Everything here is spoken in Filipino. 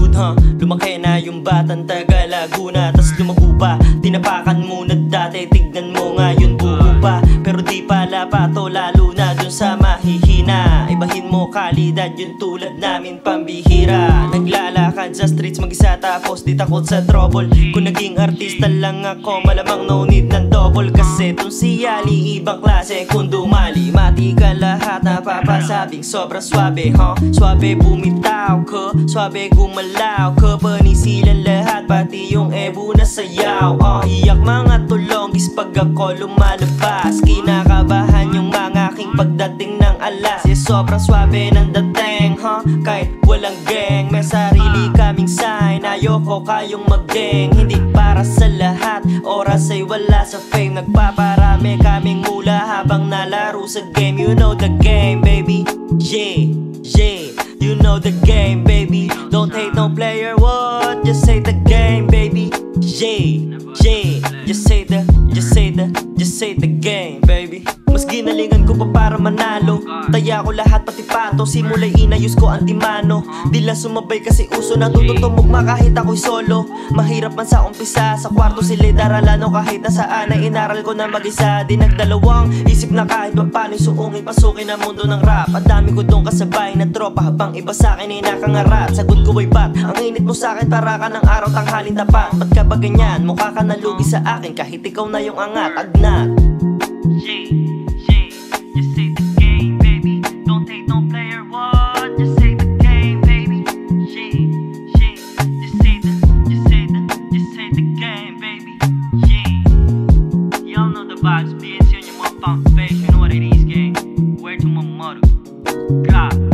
dude, lumaki na yung batang taga Laguna, tas lumago pa, tinapakan mo na dati. Tignan mo ngayon buo pa, pero di pala pato, lalo na dun sa mahihina. Ibahin mo kalidad, yung tulad namin pambihira. Naglalakad sa streets mag-isa tapos di takot sa trouble. Kung naging artista lang ako, malamang no need ng double. Kasi tong si Ali ibang klase, kung dumali mati ka lahat. Napapasabing sobrang swabe, swabe bumitaw ko, swabe gumalaw ko. Panisilan lahat, pati yung ebo na sayaw. Iyak mga tulonggis pag ako lumalabas. Kinakabahan yung mga aking pagdating ng alas. Sobrang swabe ng dating, kahit walang gang. May sarili kaming sign, ayoko kayong mag-gang. Hindi para sa lahat, oras ay wala sa fame. Nagpaparami kaming mula habang nalaro sa game. You know the game, baby, yeah, yeah. You know the game, baby. Don't hate no player, what? Just say the game, baby, yeah, yeah. Just say the game, baby. Mas ginalingan ko pa para manalo. Taya ko lahat pati pato, simulay inayos ko antimano. Di lang sumabay kasi uso na tututumugma kahit ako'y solo. Mahirap man sa umpisa, sa kwarto sila'y daralano. Kahit nasaan ay inaral ko na mag-isa. Di nagdalawang isip na kahit pa paano'y suungin pasukin ang mundo ng rap. Ang dami ko dong kasabay na tropa, habang iba sa'kin ay nakangarat. Sagot ko ay bat, ang init mo sa'kin para ka ng araw tanghalin tapat. Ba't ka ba ganyan? Mukha ka nalugi sa akin kahit ikaw na yung angat, agnat. Just say the game, baby. Don't take no player, what? Just say the game, baby. Just say the game, baby. Y'all know the vibes, BNC on your motherfucking face. You know what it is, gang. Where to my mother? God.